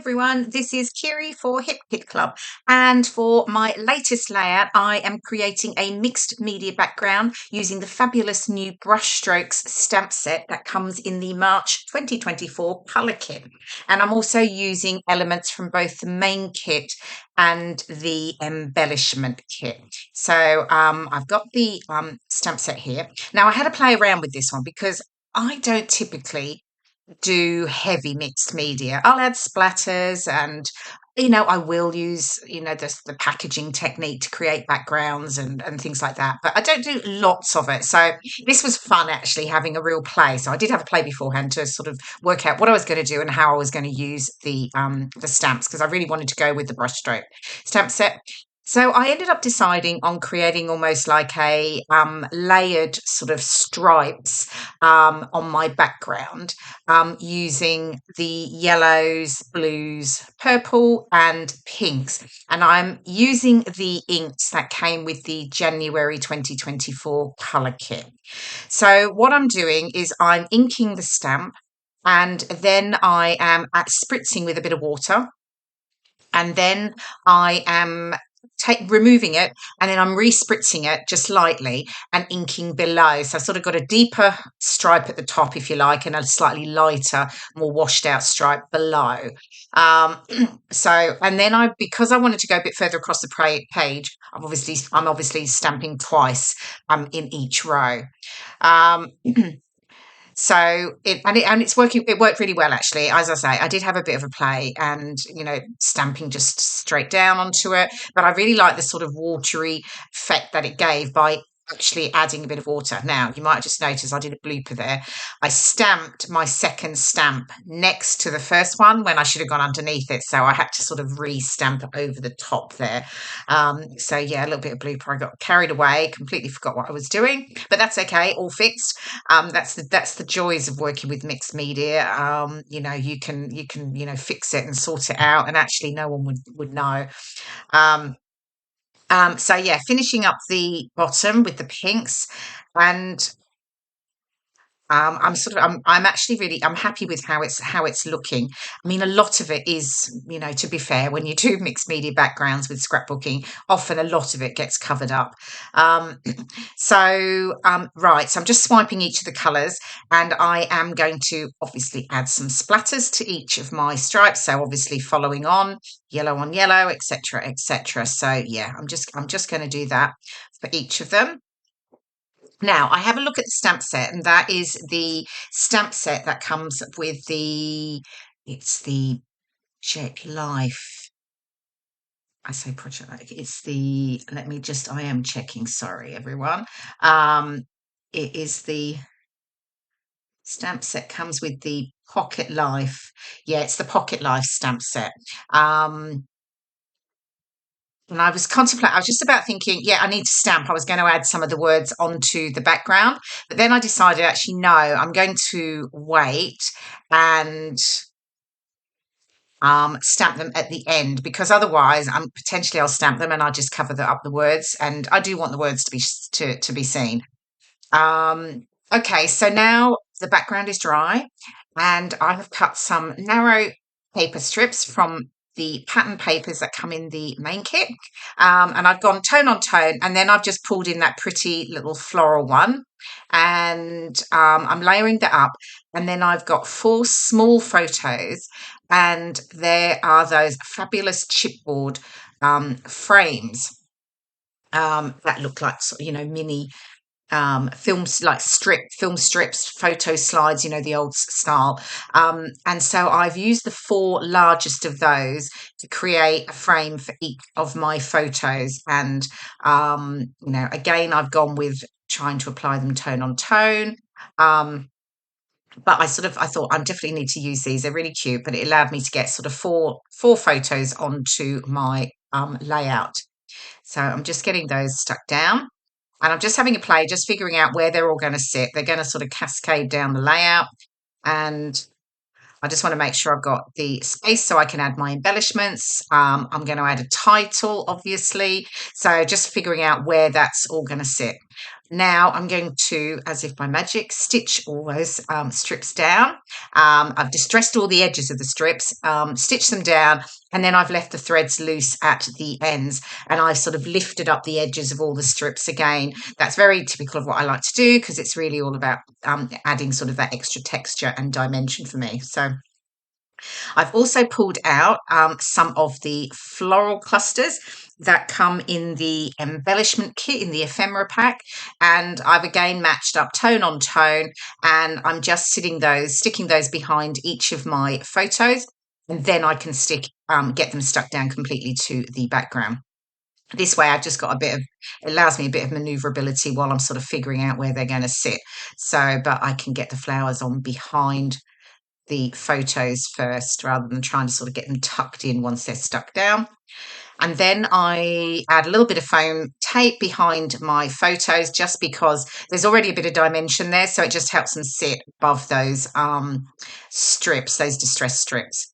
everyone, this is Kiri for Hip Kit Club, and for my latest layout I am creating a mixed media background using the fabulous new brushstrokes stamp set that comes in the March 2024 colour kit, and I'm also using elements from both the main kit and the embellishment kit. So I've got the stamp set here. Now I had to play around with this one because I don't typically do heavy mixed media. I'll add splatters and I will use the packaging technique to create backgrounds and things like that, but I don't do lots of it. So this was fun, actually, having a real play. So I did have a play beforehand to sort of work out what I was going to do and how I was going to use the stamps, because I really wanted to go with the brushstroke stamp set. So I ended up deciding on creating almost like a layered sort of stripes on my background, using the yellows, blues, purple and pinks. And I'm using the inks that came with the January 2024 colour kit. So what I'm doing is I'm inking the stamp, and then I am spritzing with a bit of water, and then I am removing it, and then I'm re-spritzing it just lightly and inking below. So I've sort of got a deeper stripe at the top, if you like, and a slightly lighter, more washed out stripe below. And then because I wanted to go a bit further across the page, I'm obviously stamping twice in each row. So it's working. It worked really well, actually. As I say, I did have a bit of a play, and stamping just straight down onto it. But I really like the sort of watery effect that it gave by actually adding a bit of water. Now, you might have just noticed I did a blooper there. I stamped my second stamp next to the first one when I should have gone underneath it. So I had to sort of re-stamp over the top there. So yeah, a little bit of blooper. I got carried away, completely forgot what I was doing, but that's okay, all fixed. That's the joys of working with mixed media. You can fix it and sort it out, and actually no one would know. So yeah, finishing up the bottom with the pinks, and I'm actually I'm happy with how it's looking. I mean, a lot of it is, to be fair, when you do mixed media backgrounds with scrapbooking, often a lot of it gets covered up. Right, so I'm just swiping each of the colours, and I am going to obviously add some splatters to each of my stripes. So obviously following on yellow, etc., etc. So yeah, I'm just going to do that for each of them. Now, I have a look at the stamp set, and that is the stamp set that comes with it's the Project Life. I say Project Life. It's the, I am checking, sorry, everyone. It is the stamp set comes with the Pocket Life. Yeah, it's the Pocket Life stamp set. And I was contemplating, I was just about thinking, yeah, I need to stamp. I was going to add some of the words onto the background, but then I decided, actually, no, I'm going to wait and stamp them at the end, because otherwise potentially I'll stamp them and I'll just cover up the words, and I do want the words to be seen. Okay, so now the background is dry, and I have cut some narrow paper strips from the pattern papers that come in the main kit, and I've gone tone on tone, and then I've just pulled in that pretty little floral one, and I'm layering that up, and then I've got 4 small photos, and there are those fabulous chipboard frames that look like mini films, like film strips, photo slides, the old style. And so I've used the 4 largest of those to create a frame for each of my photos. And, again, I've gone with trying to apply them tone on tone. But I thought I definitely need to use these. They're really cute, but it allowed me to get sort of four photos onto my layout. So I'm just getting those stuck down. And I'm just having a play, just figuring out where they're all going to sit. They're going to sort of cascade down the layout. And I just want to make sure I've got the space so I can add my embellishments. I'm going to add a title, obviously. So just figuring out where that's all going to sit. Now I'm going to, as if by magic, stitch all those strips down. I've distressed all the edges of the strips, stitched them down, and then I've left the threads loose at the ends, and I've sort of lifted up the edges of all the strips again. That's very typical of what I like to do because it's really all about adding sort of that extra texture and dimension for me. So I've also pulled out some of the floral clusters that come in the embellishment kit in the ephemera pack, and I've again matched up tone on tone, and I'm just sticking those behind each of my photos, and then I can get them stuck down completely to the background. This way I've just got it allows me a bit of maneuverability while I'm sort of figuring out where they're going to sit. So, but I can get the flowers on behind the photos first rather than trying to sort of get them tucked in once they're stuck down. And then I add a little bit of foam tape behind my photos just because there's already a bit of dimension there. So it just helps them sit above those strips, those distressed strips.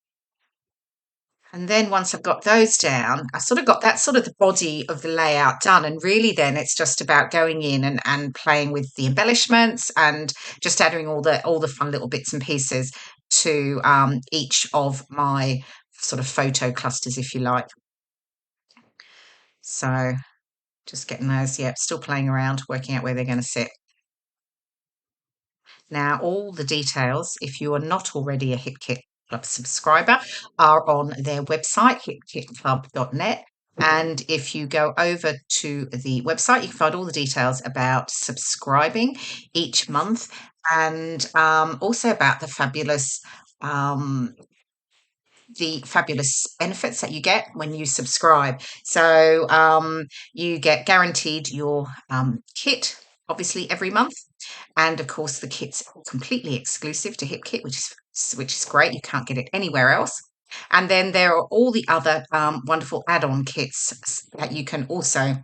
And then once I've got those down, I sort of got that sort of the body of the layout done. And really then it's just about going in and playing with the embellishments and just adding all the fun little bits and pieces to each of my sort of photo clusters, if you like. So just getting those, yeah, still playing around, working out where they're going to sit. Now, all the details, if you are not already a Hip Kit Club subscriber, are on their website, hipkitclub.net. And if you go over to the website, you can find all the details about subscribing each month and also about the fabulous benefits that you get when you subscribe. So you get guaranteed your kit, obviously, every month. And of course, the kit's completely exclusive to HipKit, which is great. You can't get it anywhere else. And then there are all the other wonderful add-on kits that you can also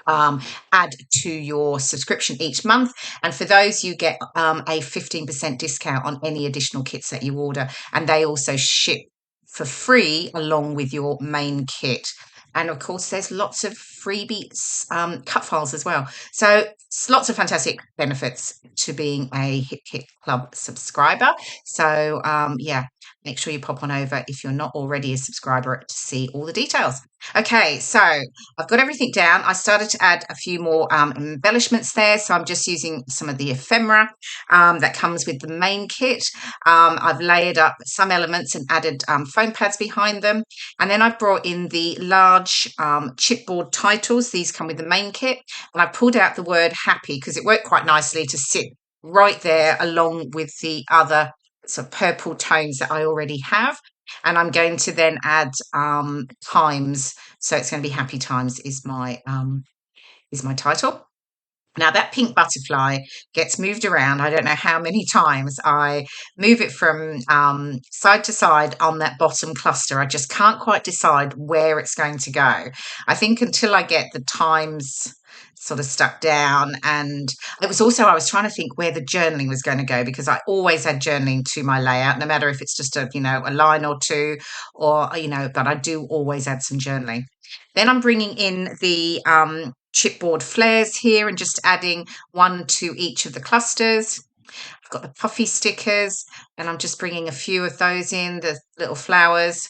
add to your subscription each month. And for those, you get a 15% discount on any additional kits that you order. And they also ship for free along with your main kit. And of course, there's lots of freebies, cut files as well. So it's lots of fantastic benefits to being a Hip Kit Club subscriber. So yeah, make sure you pop on over if you're not already a subscriber to see all the details. Okay, so I've got everything down. I started to add a few more embellishments there. So I'm just using some of the ephemera that comes with the main kit. I've layered up some elements and added foam pads behind them. And then I've brought in the large chipboard titles. These come with the main kit. And I pulled out the word happy because it worked quite nicely to sit right there along with the other sort of purple tones that I already have. And I'm going to then add times. So it's going to be happy times is my title. Now that pink butterfly gets moved around. I don't know how many times I move it from side to side on that bottom cluster. I just can't quite decide where it's going to go. I think until I get the times sort of stuck down. And it was also, I was trying to think where the journaling was going to go because I always add journaling to my layout, no matter if it's just a line or two or, but I do always add some journaling. Then I'm bringing in the chipboard flares here and just adding one to each of the clusters. I've got the puffy stickers and I'm just bringing a few of those in, the little flowers,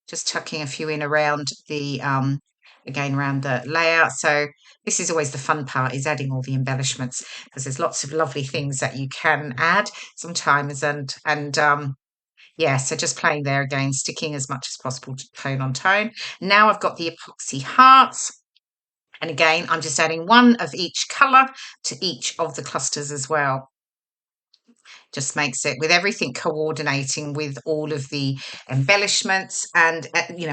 just tucking a few in around the, again, around the layout. So this is always the fun part, is adding all the embellishments because there's lots of lovely things that you can add sometimes. And yeah, so just playing there again, sticking as much as possible to tone on tone. Now I've got the epoxy hearts. And again, I'm just adding one of each colour to each of the clusters as well. Just makes it, with everything coordinating with all of the embellishments and,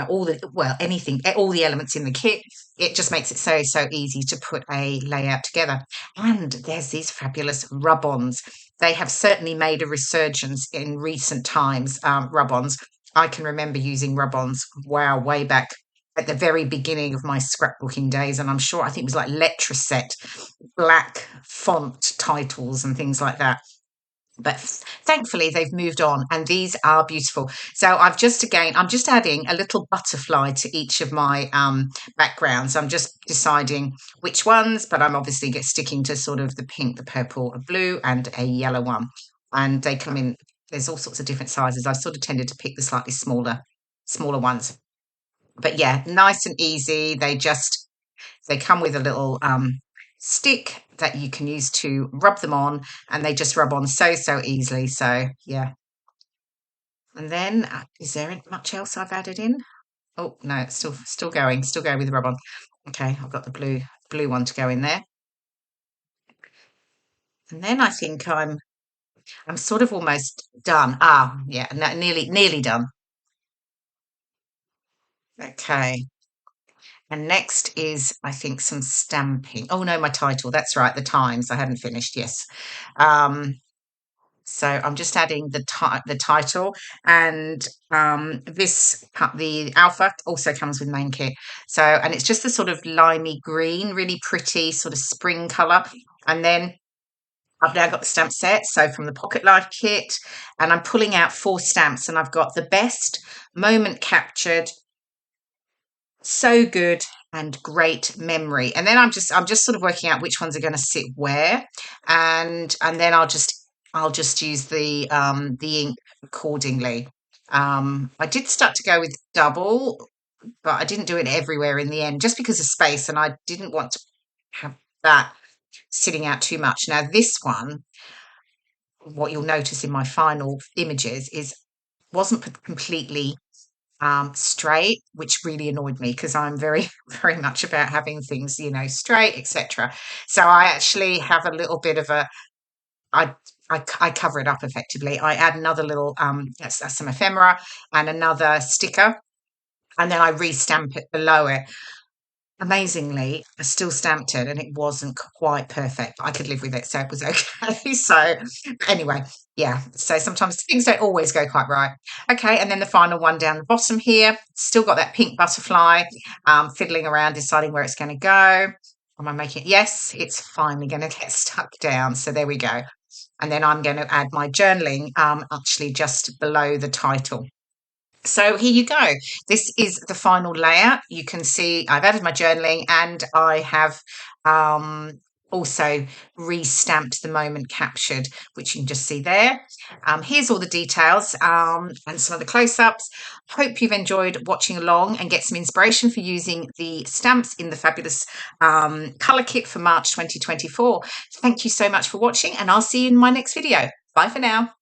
all the elements in the kit, it just makes it so easy to put a layout together. And there's these fabulous rub-ons. They have certainly made a resurgence in recent times, rub-ons. I can remember using rub-ons, wow, way back at the very beginning of my scrapbooking days, and I think it was like Letraset, black font titles and things like that. but thankfully they've moved on and these are beautiful. So I'm just adding a little butterfly to each of my backgrounds. I'm just deciding which ones, but I'm obviously sticking to sort of the pink, the purple, a blue and a yellow one. And they come in, there's all sorts of different sizes. I've sort of tended to pick the slightly smaller ones. But yeah, nice and easy. They come with a little stick that you can use to rub them on, and they just rub on so easily. So yeah. And then is there much else I've added in? Oh no, it's still going with the rub on. Okay, I've got the blue one to go in there. And then I think I'm sort of almost done. Ah, yeah, nearly done. Okay. And next is, I think, some stamping. Oh no, my title. That's right, the times. I hadn't finished. Yes. Um, so I'm just adding the title, and the alpha also comes with main kit. So, and it's just the sort of limey green, really pretty sort of spring color. And then I've now got the stamp set. So from the Pocket Life kit, and I'm pulling out 4 stamps, and I've got the best, moment captured, so good, and great memory. And then I'm just sort of working out which ones are going to sit where, and then I'll just use the ink accordingly. I did start to go with double, but I didn't do it everywhere in the end just because of space, and I didn't want to have that sitting out too much. Now this one, what you'll notice in my final images is wasn't completely straight, which really annoyed me because I'm very, very much about having things, straight, etc. So I actually have a little bit of I, I cover it up effectively. I add another little, some ephemera and another sticker, and then I re-stamp it below it. Amazingly, I still stamped it and it wasn't quite perfect. I could live with it, so it was okay. So anyway, yeah. So sometimes things don't always go quite right. Okay, and then the final one down the bottom here, still got that pink butterfly, fiddling around, deciding where it's going to go. Am I making it? Yes, it's finally going to get stuck down. So there we go. And then I'm going to add my journaling actually just below the title. So here you go. This is the final layer. You can see I've added my journaling, and I have also re-stamped the moment captured, which you can just see there. Here's all the details and some of the close-ups. Hope you've enjoyed watching along and get some inspiration for using the stamps in the fabulous colour kit for March 2024. Thank you so much for watching, and I'll see you in my next video. Bye for now.